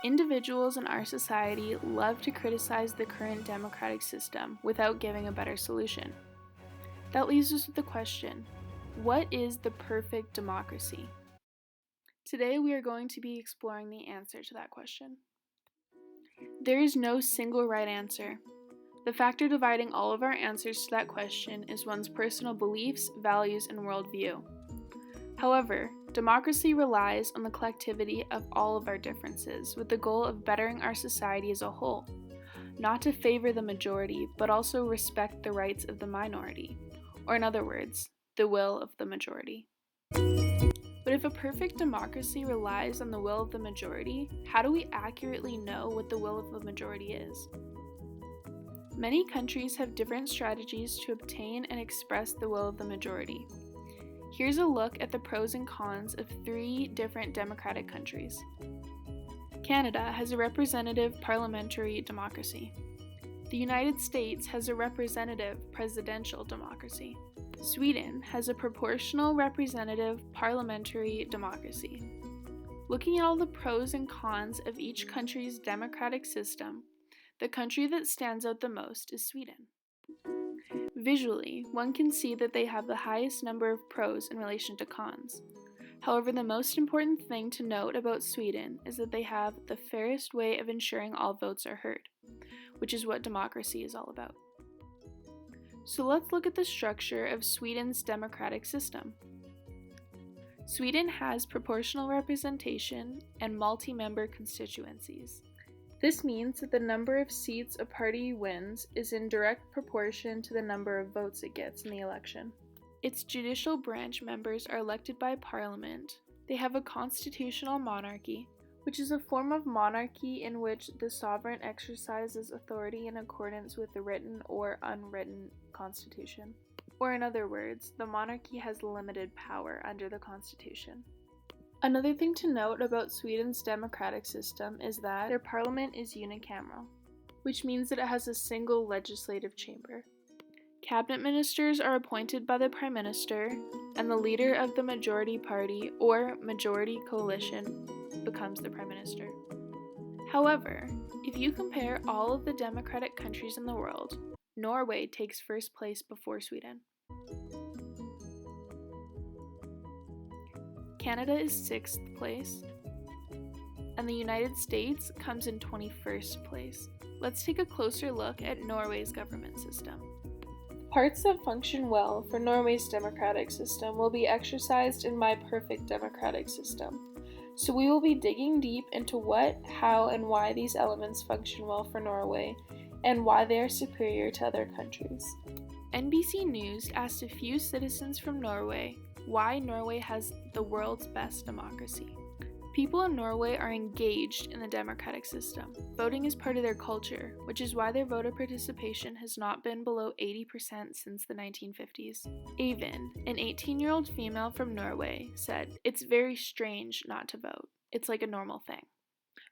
Individuals in our society love to criticize the current democratic system without giving a better solution. That leaves us with the question, what is the perfect democracy? Today we are going to be exploring the answer to that question. There is no single right answer. The factor dividing all of our answers to that question is one's personal beliefs, values, and worldview. However, democracy relies on the collectivity of all of our differences with the goal of bettering our society as a whole, not to favor the majority, but also respect the rights of the minority, or in other words, the will of the majority. But if a perfect democracy relies on the will of the majority, how do we accurately know what the will of the majority is? Many countries have different strategies to obtain and express the will of the majority. Here's a look at the pros and cons of 3 different democratic countries. Canada has a representative parliamentary democracy. The United States has a representative presidential democracy. Sweden has a proportional representative parliamentary democracy. Looking at all the pros and cons of each country's democratic system, the country that stands out the most is Sweden. Visually, one can see that they have the highest number of pros in relation to cons. However, the most important thing to note about Sweden is that they have the fairest way of ensuring all votes are heard, which is what democracy is all about. So let's look at the structure of Sweden's democratic system. Sweden has proportional representation and multi-member constituencies. This means that the number of seats a party wins is in direct proportion to the number of votes it gets in the election. Its judicial branch members are elected by parliament. They have a constitutional monarchy, which is a form of monarchy in which the sovereign exercises authority in accordance with the written or unwritten constitution. Or in other words, the monarchy has limited power under the constitution. Another thing to note about Sweden's democratic system is that their parliament is unicameral, which means that it has a single legislative chamber. Cabinet ministers are appointed by the Prime Minister, and the leader of the majority party or majority coalition becomes the Prime Minister. However, if you compare all of the democratic countries in the world, Norway takes first place before Sweden. Canada is 6th place, and the United States comes in 21st place. Let's take a closer look at Norway's government system. Parts that function well for Norway's democratic system will be exercised in my perfect democratic system. So we will be digging deep into what, how, and why these elements function well for Norway, and why they are superior to other countries. NBC News asked a few citizens from Norway why Norway has the world's best democracy. People in Norway are engaged in the democratic system. Voting is part of their culture, which is why their voter participation has not been below 80% since the 1950s. Avin, an 18-year-old female from Norway, said, "It's very strange not to vote. It's like a normal thing."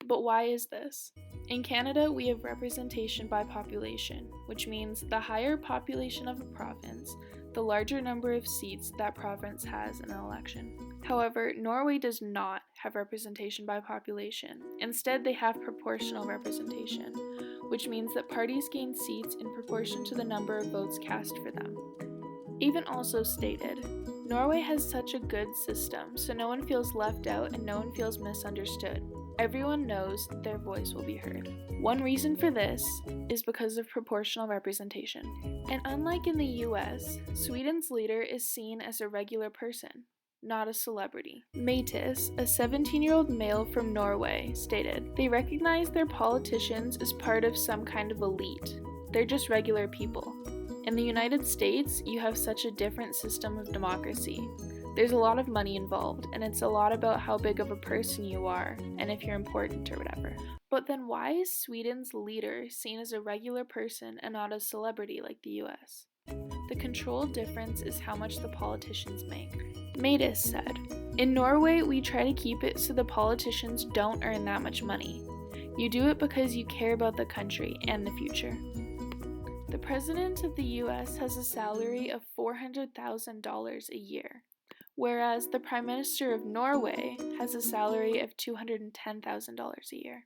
But why is this? In Canada, we have representation by population, which means the higher population of a province, the larger number of seats that province has in an election. However, Norway does not have representation by population. Instead, they have proportional representation, which means that parties gain seats in proportion to the number of votes cast for them. Avin also stated, "Norway has such a good system, so no one feels left out and no one feels misunderstood. Everyone knows that their voice will be heard." One reason for this is because of proportional representation. And unlike in the US, Sweden's leader is seen as a regular person, not a celebrity. Matis, a 17-year-old male from Norway, stated, "They recognize their politicians as part of some kind of elite. They're just regular people. In the United States, you have such a different system of democracy. There's a lot of money involved, and it's a lot about how big of a person you are, and if you're important or whatever." But then why is Sweden's leader seen as a regular person and not a celebrity like the US? The control difference is how much the politicians make. Matis said, "In Norway, we try to keep it so the politicians don't earn that much money. You do it because you care about the country and the future." The president of the US has a salary of $400,000 a year, whereas the Prime Minister of Norway has a salary of $210,000 a year.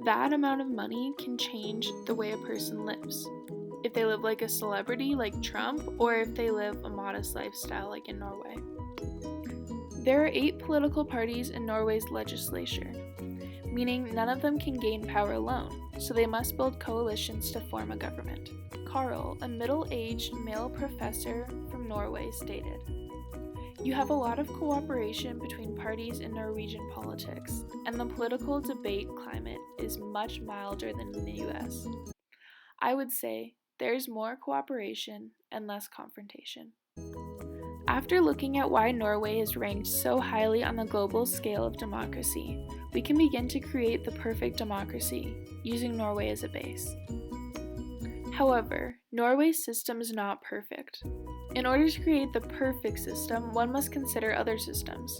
That amount of money can change the way a person lives. If they live like a celebrity like Trump, or if they live a modest lifestyle like in Norway. There are 8 political parties in Norway's legislature, meaning none of them can gain power alone, so they must build coalitions to form a government. Carl, a middle-aged male professor from Norway, stated, "You have a lot of cooperation between parties in Norwegian politics, and the political debate climate is much milder than in the US. I would say there's more cooperation and less confrontation." After looking at why Norway is ranked so highly on the global scale of democracy, we can begin to create the perfect democracy, using Norway as a base. However, Norway's system is not perfect. In order to create the perfect system, one must consider other systems.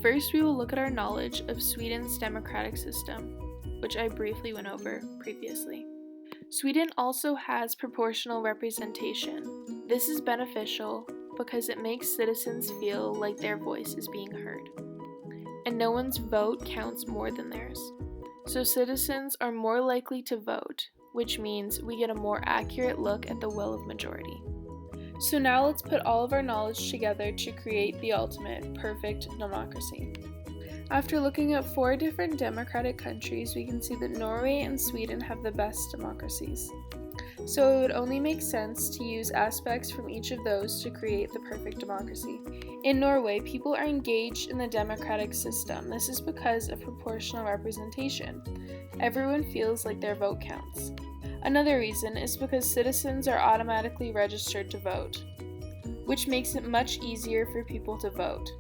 First, we will look at our knowledge of Sweden's democratic system, which I briefly went over previously. Sweden also has proportional representation. This is beneficial because it makes citizens feel like their voice is being heard, and no one's vote counts more than theirs. So citizens are more likely to vote, which means we get a more accurate look at the will of majority. So now let's put all of our knowledge together to create the ultimate perfect democracy. After looking at 4 different democratic countries, we can see that Norway and Sweden have the best democracies. So it would only make sense to use aspects from each of those to create the perfect democracy. In Norway, people are engaged in the democratic system. This is because of proportional representation. Everyone feels like their vote counts. Another reason is because citizens are automatically registered to vote, which makes it much easier for people to vote.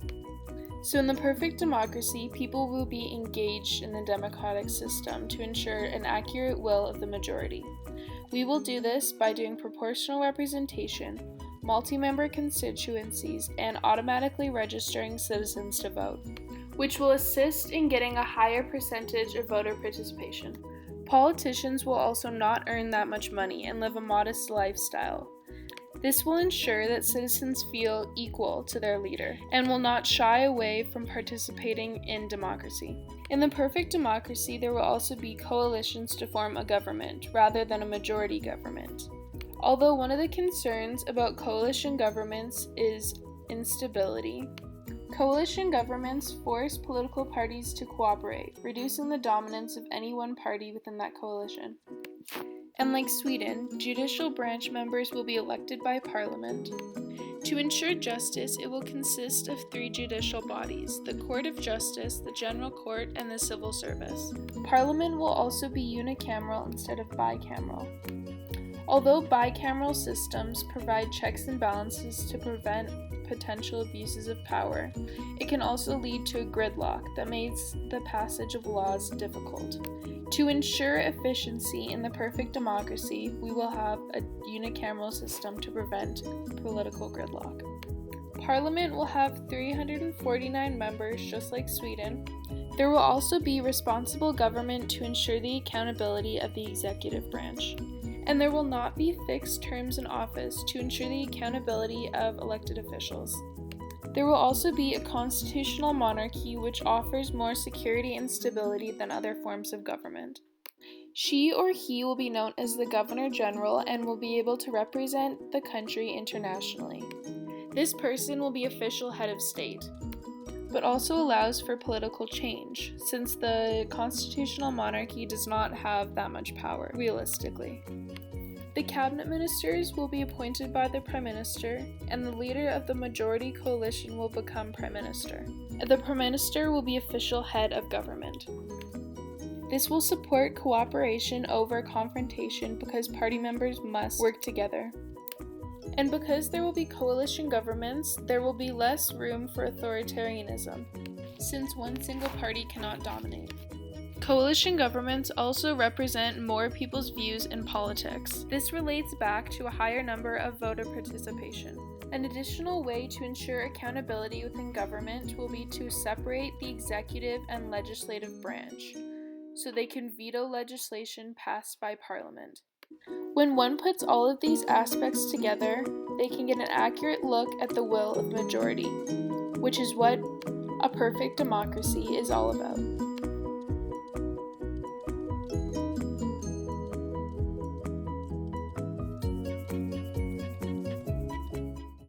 So in the perfect democracy, people will be engaged in the democratic system to ensure an accurate will of the majority. We will do this by doing proportional representation, multi-member constituencies, and automatically registering citizens to vote, which will assist in getting a higher percentage of voter participation. Politicians will also not earn that much money and live a modest lifestyle. This will ensure that citizens feel equal to their leader and will not shy away from participating in democracy. In the perfect democracy, there will also be coalitions to form a government rather than a majority government. Although one of the concerns about coalition governments is instability, coalition governments force political parties to cooperate, reducing the dominance of any one party within that coalition. And like Sweden, judicial branch members will be elected by parliament. To ensure justice, it will consist of 3 judicial bodies: the Court of Justice, the General Court, and the Civil Service. Parliament will also be unicameral instead of bicameral. Although bicameral systems provide checks and balances to prevent potential abuses of power, it can also lead to a gridlock that makes the passage of laws difficult. To ensure efficiency in the perfect democracy, we will have a unicameral system to prevent political gridlock. Parliament will have 349 members, just like Sweden. There will also be responsible government to ensure the accountability of the executive branch. And there will not be fixed terms in office to ensure the accountability of elected officials. There will also be a constitutional monarchy which offers more security and stability than other forms of government. She or he will be known as the Governor General and will be able to represent the country internationally. This person will be official head of state, but also allows for political change, since the constitutional monarchy does not have that much power, realistically. The cabinet ministers will be appointed by the Prime Minister, and the leader of the majority coalition will become Prime Minister. The Prime Minister will be official head of government. This will support cooperation over confrontation because party members must work together. And because there will be coalition governments, there will be less room for authoritarianism, since one single party cannot dominate. Coalition governments also represent more people's views in politics. This relates back to a higher number of voter participation. An additional way to ensure accountability within government will be to separate the executive and legislative branch, so they can veto legislation passed by Parliament. When one puts all of these aspects together, they can get an accurate look at the will of the majority. which is what a perfect democracy is all about.